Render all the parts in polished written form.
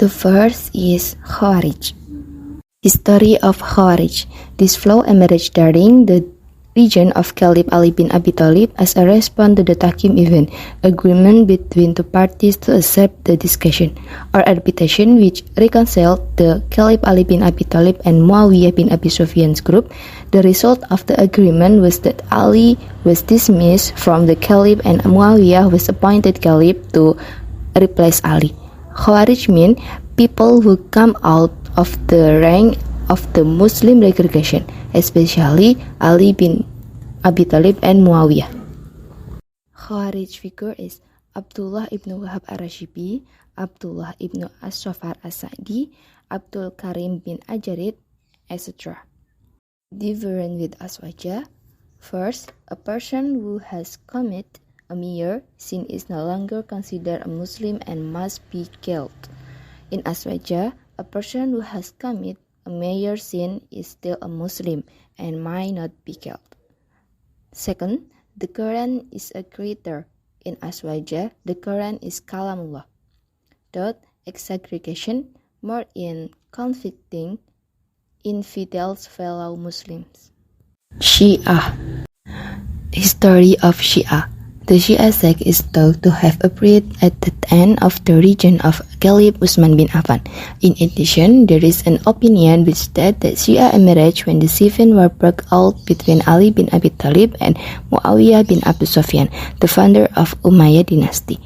The first is Khawarij. History of Khawarij. This flow emerged during the region of Caliph Ali bin Abi Thalib as a response to the Takim event, agreement between the parties to accept the discussion or arbitration which reconciled the Caliph Ali bin Abi Thalib and Muawiyah bin Abi Sufyan's group. The result of the agreement was that Ali was dismissed from the Caliph and Muawiyah was appointed Caliph to replace Ali. Khawarij mean people who come out of the rank of the Muslim congregation, especially Ali bin Abi Thalib and Muawiyah. Khawarij figure is Abdullah ibn Wahab ar-Rashibi, Abdullah ibn As-Safar as-Sa'di, Abdul Karim bin Ajarid, etc. Different with Aswaja. First, a person who has committed a mere sin is no longer considered a Muslim and must be killed. In Aswaja, a person who has committed a major sin is still a Muslim and might not be killed. Second, the Quran is a creator. In Aswaja, the Quran is Kalamullah. Third, exaggeration more in convicting infidels fellow Muslims. Shia. History of Shia. The Shia sect is thought to have appeared at the end of the reign of Caliph Utsman bin Affan. In addition, there is an opinion which states that Shia emerged when the civil war broke out between Ali bin Abi Thalib and Muawiyah bin Abu Sufyan, the founder of Umayyad dynasty.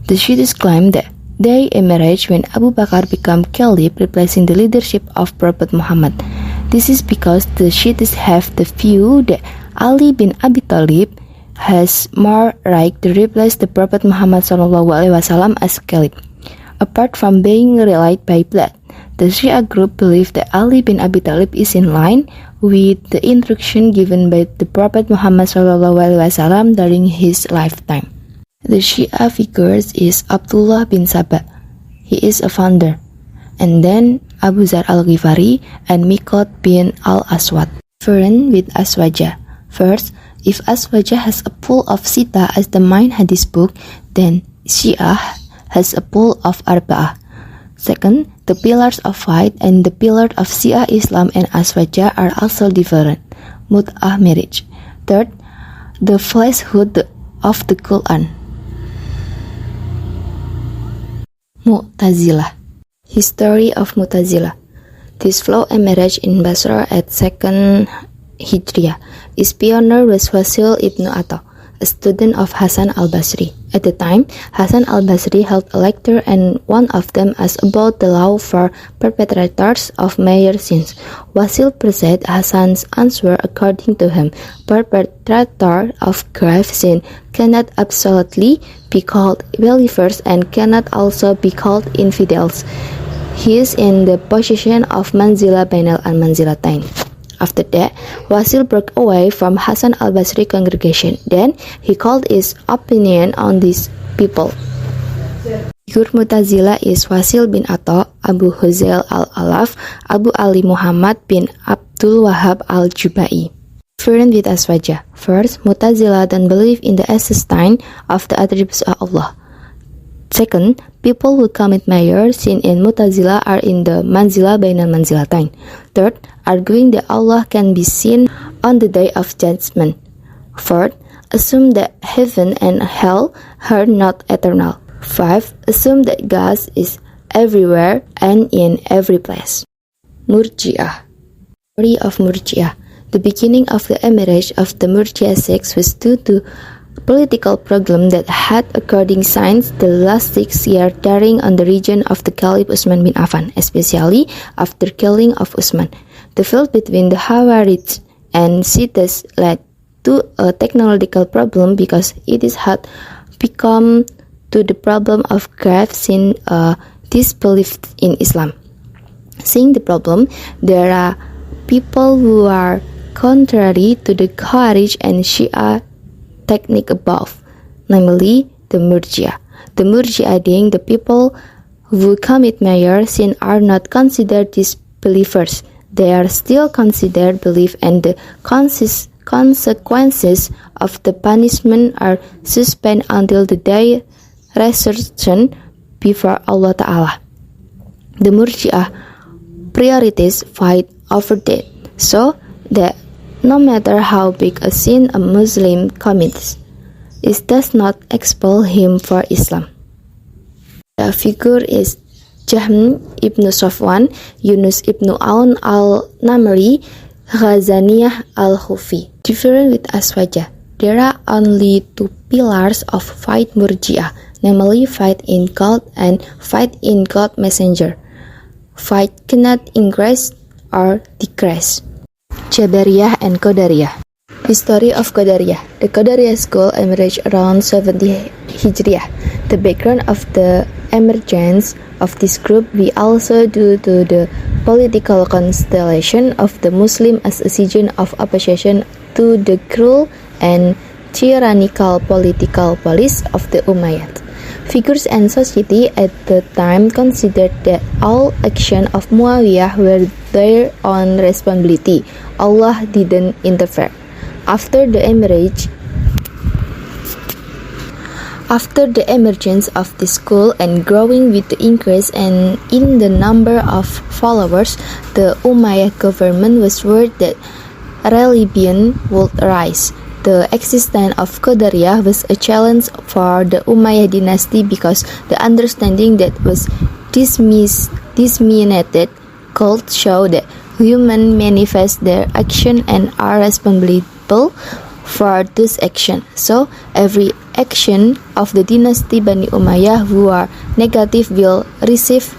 The Shiites claim that they emerged when Abu Bakr became Caliph, replacing the leadership of Prophet Muhammad. This is because the Shiites have the view that Ali bin Abi Thalib has more right to replace the Prophet Muhammad SAW as Caliph. Apart from being related by blood, the Shia group believe that Ali bin Abi Thalib is in line with the instruction given by the Prophet Muhammad SAW during his lifetime. The Shia figures is Abdullah bin Saba. He is a founder. And then Abu Zar al-Ghifari and Mikot bin al-Aswad. Different with Aswaja. First, if Aswaja has a pool of Sita as the main hadith book, then Shia has a pool of Arba'ah. Second, the pillars of faith and the pillar of Shia Islam and Aswaja are also different. Mut'ah marriage. Third, the falsehood of the Quran. Mu'tazilah. History of Mu'tazilah. This flow emerged in Basra at 2nd Hijriah. Its pioneer was Wasil ibn Atta, a student of Hasan al-Basri. At the time, Hasan al-Basri held a lecture and one of them asked about the law for perpetrators of major sins. Wasil presented Hasan's answer according to him. Perpetrator of grave sin cannot absolutely be called believers and cannot also be called infidels. He is in the position of manzila bainal al-manzilatain. After that, Wasil broke away from Hasan al-Basri congregation. Then, he called his opinion on these people. Figure Mu'tazilah is Wasil bin Atta, Abu Huzail al-Alaf, Abu Ali Muhammad bin Abdul Wahab al-Jubai. Different with Aswaja. First, Mu'tazilah don't believe in the existence of the attributes of Allah. Second, people who commit major sin in Mu'tazilah are in the manzilah bainal manzilatain. Third, arguing that Allah can be seen on the day of judgment. Fourth, assume that heaven and hell are not eternal. 5. Assume that God is everywhere and in every place. Murji'ah. Story of Murji'ah. The beginning of the emergence of the Murji'ah sect was due to political problem that had according since the last 6 years during on the region of the Caliph Utsman bin Affan, especially after killing of Utsman. The fight between the Khawarij and Shiites led to a technological problem because it is had become to the problem of grave sin disbelief in Islam. Seeing the problem, there are people who are contrary to the Khawarij and Shia technique above, namely the Murji'ah. The Murji'ah being the people who commit major sin are not considered disbelievers. They are still considered belief and the consequences of the punishment are suspended until the day resurrection before Allah Ta'ala. The Murji'ah priorities fight over death, so that no matter how big a sin a Muslim commits, it does not expel him for Islam. The figure is Jahm ibn Safwan, Yunus ibn Aun al-Namri, Ghazaniyah al-Khufi. Different with Aswaja, there are only two pillars of fight Murji'ah, namely fight in God and fight in God Messenger. Fight cannot increase or decrease. Jabariyah and Qadariyah. History of Qadariyah. The Qadariyah school emerged around 70 Hijriah. The background of the emergence of this group was also due to the political constellation of the Muslim as a sign of opposition to the cruel and tyrannical political policy of the Umayyad. Figures and society at the time considered that all actions of Muawiyah were their own responsibility. Allah didn't interfere. After the emergence of the school and growing with the increase in the number of followers, the Umayyad government was worried that rebellion would arise. The existence of Qadariyah was a challenge for the Umayyad dynasty because the understanding that was disseminated could show that humans manifest their action and are responsible for this action. So, every action of the dynasty Bani Umayyah who are negative will receive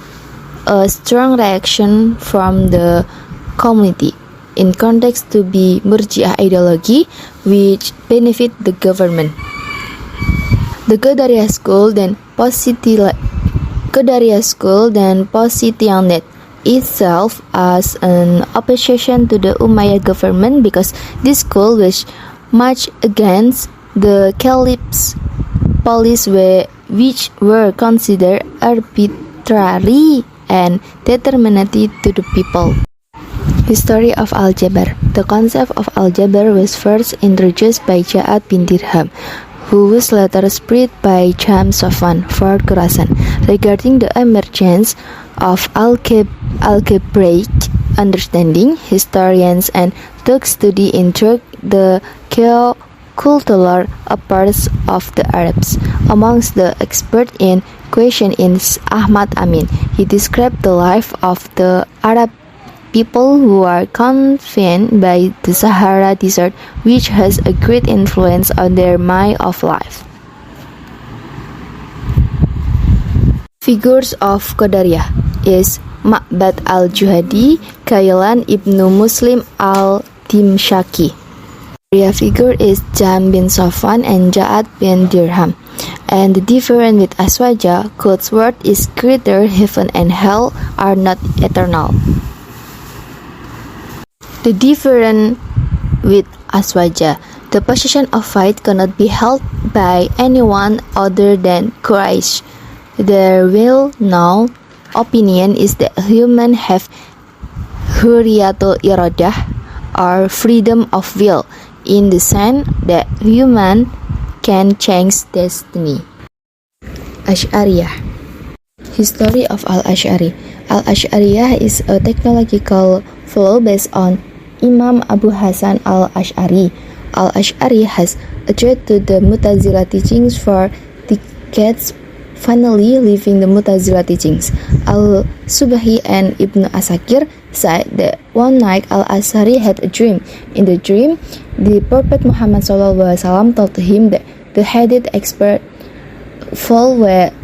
a strong reaction from the community. In context to be Murji'ah ideology, which benefit the government. The Qadariyah school then positioned itself as an opposition to the Umayyad government because this school was much against the caliph's policies which were considered arbitrary and determinative to the people. History of Al-Jabar. The concept of Al-Jabar was first introduced by Ja'ad bin Dirham, who was later spread by Jahm Safwan for Khurasan. Regarding the emergence of algebraic understanding, historians and those study in Turk the cultural affairs of the Arabs. Amongst the experts in question is Ahmad Amin. He described the life of the Arab people who are confined by the Sahara Desert, which has a great influence on their mind of life. Figures of Qadariyah is Ma'bad al-Juhadi, Kailan ibnu Muslim al-Dimshaki. Qadariyah figure is Jahm bin Safwan and Ja'ad bin Dirham. And the difference with Aswaja, God's word is greater, heaven and hell are not eternal. The difference with Aswaja, the position of fight cannot be held by anyone other than Quraysh. Their well-known opinion is that humans have hurriyatul iradah, or freedom of will, in the sense that humans can change destiny. Ash'ariyah. History of Al-Ash'ari. Al-Ash'ariyah is a technological flow based on Imam Abu Hasan al-Ash'ari. Al-Ash'ari has adhered to the Mu'tazilah teachings for decades, finally leaving the Mu'tazilah teachings. Al-Subahi and Ibn Asakir said that one night Al-Ash'ari had a dream. In the dream, the Prophet Muhammad SAW told him that the hadith expert flow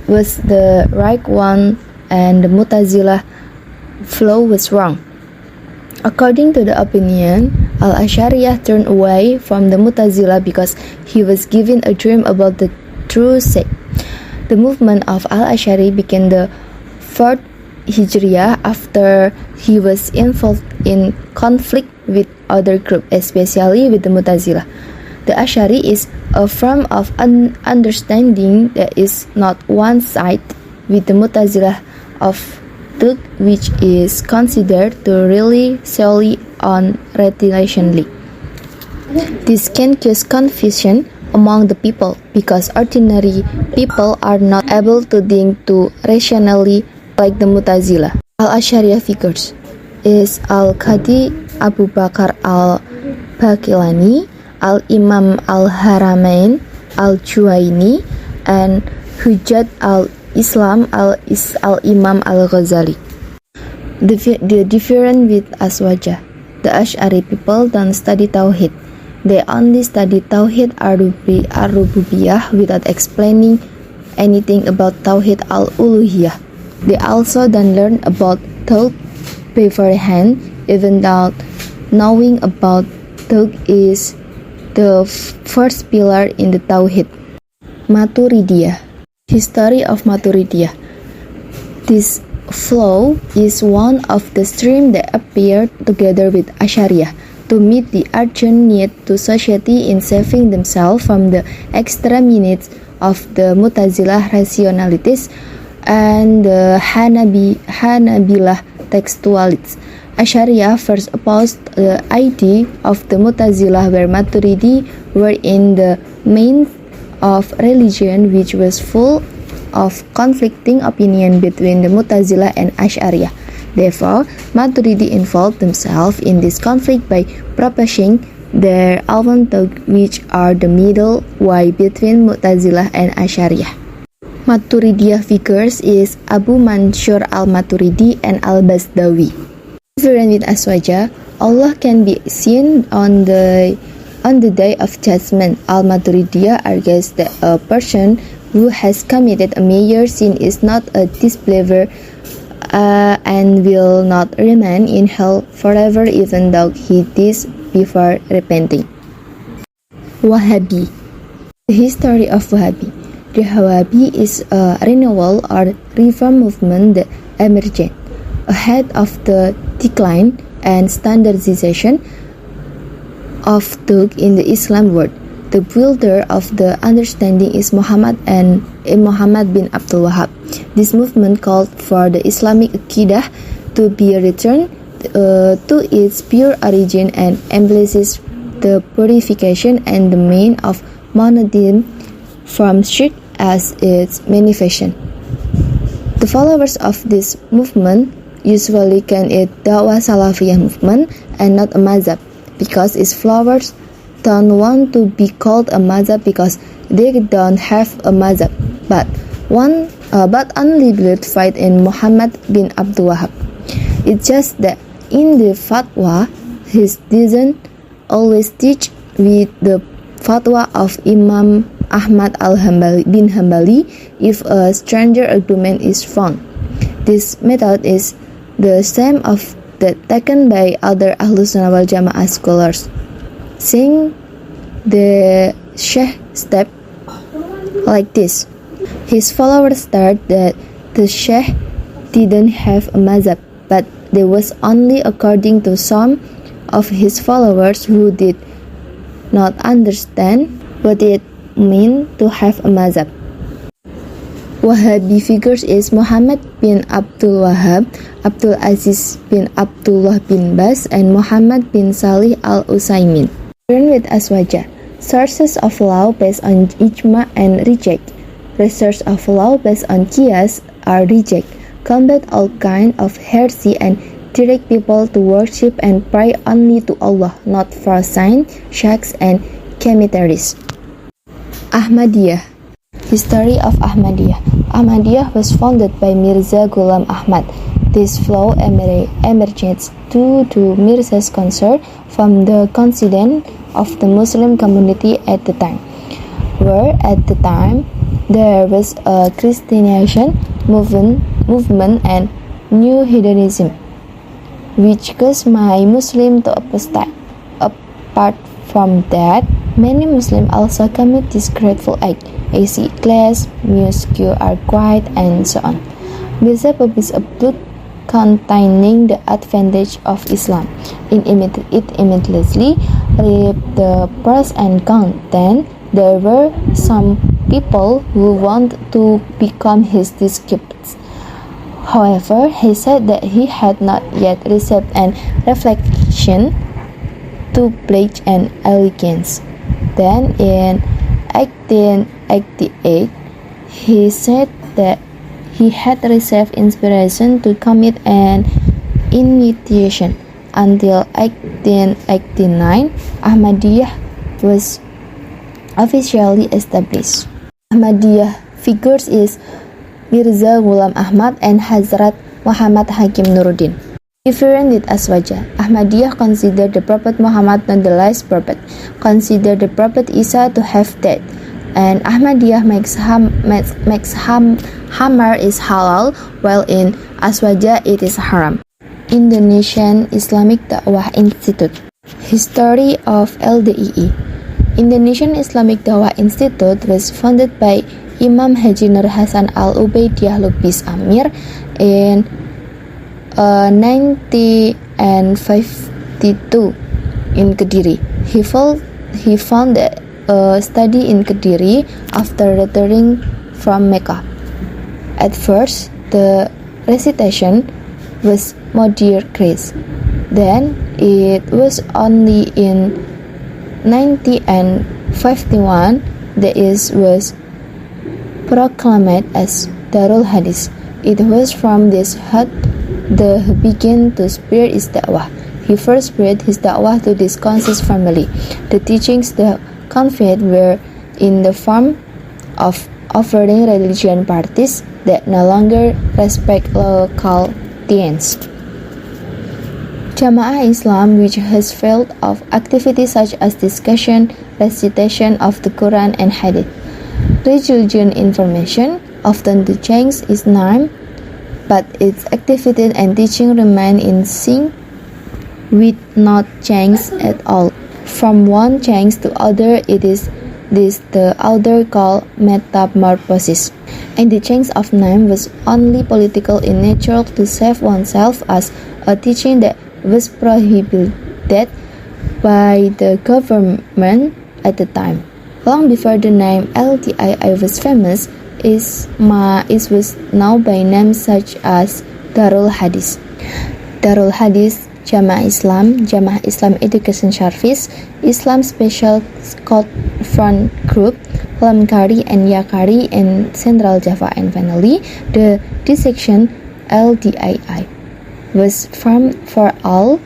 was the right one and the Mu'tazilah flow was wrong. According to the opinion, Al-Ash'ariyah turned away from the Mu'tazilah because he was given a dream about the true sect. The movement of Al-Ash'ari began the 4th Hijriah after he was involved in conflict with other groups, especially with the Mu'tazilah. The Ash'ari is a form of understanding that is not one-sided with the Mu'tazilah of Turk, which is considered to rely solely on rationality. This can cause confusion among the people because ordinary people are not able to think too rationally like the Mu'tazilah. Al-Ashariyah figures is Al-Qadi Abu Bakar al-Baqilani, Al-Imam al-Haramain al-Juwaini, and Hujjat al-Islam al-Imam al-Ghazali. The difference with Aswaja. The Ash'ari people don't study Tawhid. They only study Tawhid ar-Rububiyah without explaining anything about Tawhid al-Uluhiyah. They also don't learn about Tawhid beforehand, even though knowing about Tawhid is the first pillar in the Tawhid. Maturidiyah. History of Maturidiyah. This flow is one of the streams that appeared together with Ashariyah to meet the urgent need to society in saving themselves from the extreme needs of the Mu'tazilah rationalists and the Hanabilah textualists. Ashariyah first opposed the idea of the Mu'tazilah where Maturidi were in the main of religion, which was full of conflicting opinion between the Mu'tazilah and Ash'ariyah. Therefore, Maturidi involved themselves in this conflict by proposing their own thought, which are the middle way between Mu'tazilah and Ash'ariyah. Maturidiyah figures is Abu Mansur al-Maturidi and al-Basdawi. Different with Aswaja, Allah can be seen on the day of judgment. Al-Maturidiyah argues that a person who has committed a major sin is not a disbeliever and will not remain in hell forever even though he did before repenting. Wahhabi. The history of Wahhabi. The Wahhabi is a renewal or reform movement that emerged ahead of the decline and standardization of Tawhid in the Islam world. The builder of the understanding is Muhammad bin Abdul Wahhab. This movement called for the Islamic Aqidah to be returned to its pure origin and embraces the purification and the mean of monotheism from shirk as its manifestation. The followers of this movement usually can it Dawah Salafiyah movement and not a mazhab, because its followers don't want to be called a mazhab because they don't have a mazhab, but only believed in Muhammad bin Abdul Wahhab. It's just that in the fatwa, he doesn't always teach with the fatwa of Imam Ahmad bin Hanbali if a stranger argument is found. This method is the same of that taken by other Ahlus Sunnah wal Jama'ah scholars. Seeing the Sheikh step like this, his followers start that the Sheikh didn't have a mazhab, but there was only according to some of his followers who did not understand what it meant to have a mazhab. Wahhabi figures is Muhammad bin Abdul Wahhab, Abdul Aziz bin Abdullah bin Baz, and Muhammad bin Salih al-Utsaimin. With Aswaja, sources of law based on ijma and reject. Resources of law based on qiyas are reject. Combat all kind of heresy and direct people to worship and pray only to Allah, not for signs, sheikhs, and cemeteries. Ahmadiyah. History of Ahmadiyah. Ahmadiyah was founded by Mirza Ghulam Ahmad. This flow emerged due to Mirza's concern from the constitution of the Muslim community at the time, where at the time there was a Christianization movement and new hedonism, which caused many Muslims to apostate. Apart from that, many Muslims also commit disgraceful acts, as class, music, are quiet, and so on. Mirza published a book containing the advantage of Islam. It immediately reaped the pros and cons. Then there were some people who wanted to become his disciples. However, he said that he had not yet received an reflection to pledge an allegiance. Then in 1888, he said that he had received inspiration to commit an initiation. Until 1889, Ahmadiyah was officially established. Ahmadiyah figures is Mirza Ghulam Ahmad and Hazrat Muhammad Hakim Nuruddin. Different with Aswaja, Ahmadiyah considered the Prophet Muhammad not the last prophet, considered the Prophet Isa to have died, and Ahmadiyah makes hammer is halal, while in Aswaja it is haram. Indonesian Islamic Dawah Institute. History of LDII. Indonesian Islamic Dawah Institute was founded by Imam Haji Nur Hasan Al-Ubaidiyah Lubis Amir in 1952 in Kediri. He founded a study in Kediri after returning from Mecca. At first, the recitation was moderate grace. Then it was only in 1951 that it was proclaimed as Darul Hadis. It was from this hut that he began to spread his da'wah. He first spread his da'wah to this conscious family. The teachings that conveyed were in the form of offering religion parties that no longer respect local tenets. Jamaah Islam, which has field of activities such as discussion, recitation of the Quran and Hadith, religion information, often to change its name, but its activity and teaching remain in sync with not change at all. From one change to other, it is this the author called metamorphosis, and the change of name was only political in nature to save oneself as a teaching that was prohibited by the government at the time. Long before the name LDII was famous, it was known by names such as Darul Hadis, Jamaah Islam Education Service, Islam Special Front Group, Lamkari and Yakari in Central Java, and finally the dissection LDII was formed for all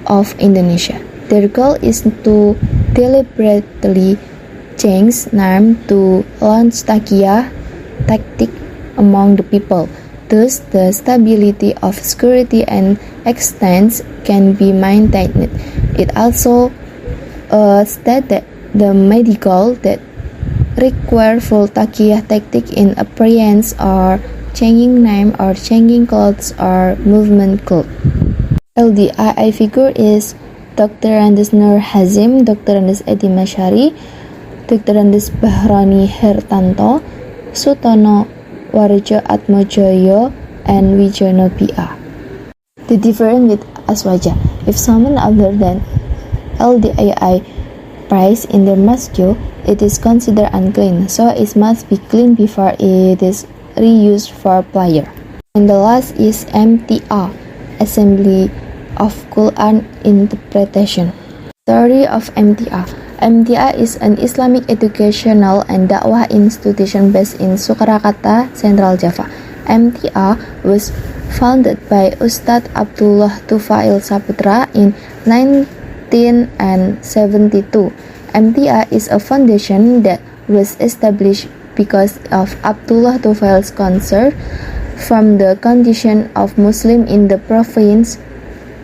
of Indonesia. Their goal is to deliberately change name to launch tactic among the people. Thus, the stability of security and extents can be maintained. It also states that the medical that require full taqiyah tactic in appearance or changing name or changing clothes or movement code. LDII figure is Dr. Andes Nur Hazim, Dr. Andes Edi Masyari, Dr. Andes Bahrani Hertanto, Sutono Warjo Atmojoyo, and Wijono Bia. The difference with Aswaja. If someone other than LDII prays in the masjid, it is considered unclean, so it must be clean before it is reused for prayer. And the last is MTA, Assembly of Quran Interpretation. Story of MTA. MTA is an Islamic educational and da'wah institution based in Surakarta, Central Java. MTA was founded by Ustadz Abdullah Tufail Saputra in 1972. MTA is a foundation that was established because of Abdullah Tufail's concern from the condition of Muslims in the province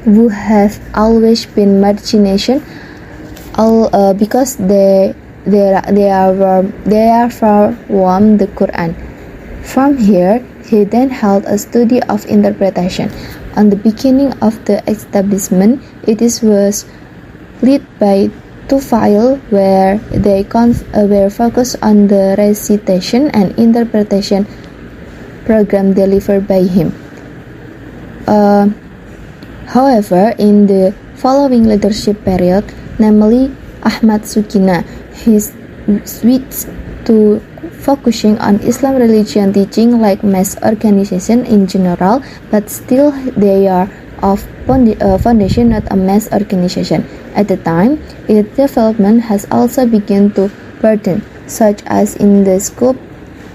who have always been marginalized, because they are far from the Quran. From here, he then held a study of interpretation. On the beginning of the establishment, it was led by Tufail, where they were focused on the recitation and interpretation program delivered by him. However, in the following leadership period, namely Ahmad Sukina, he switched to focusing on Islam religion teaching like mass organization in general, but still they are of foundation, not a mass organization. At the time, its development has also begun to burden, such as in the scope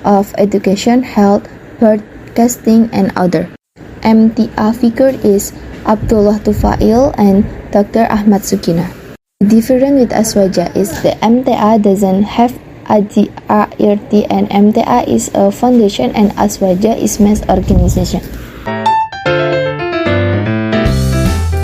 of education, health, broadcasting, and other. MTA figure is Abdullah Tufail and Dr. Ahmad Sukina. The difference with Aswaja is the MTA doesn't have ADART and MTA is a foundation and Aswaja is mass organization.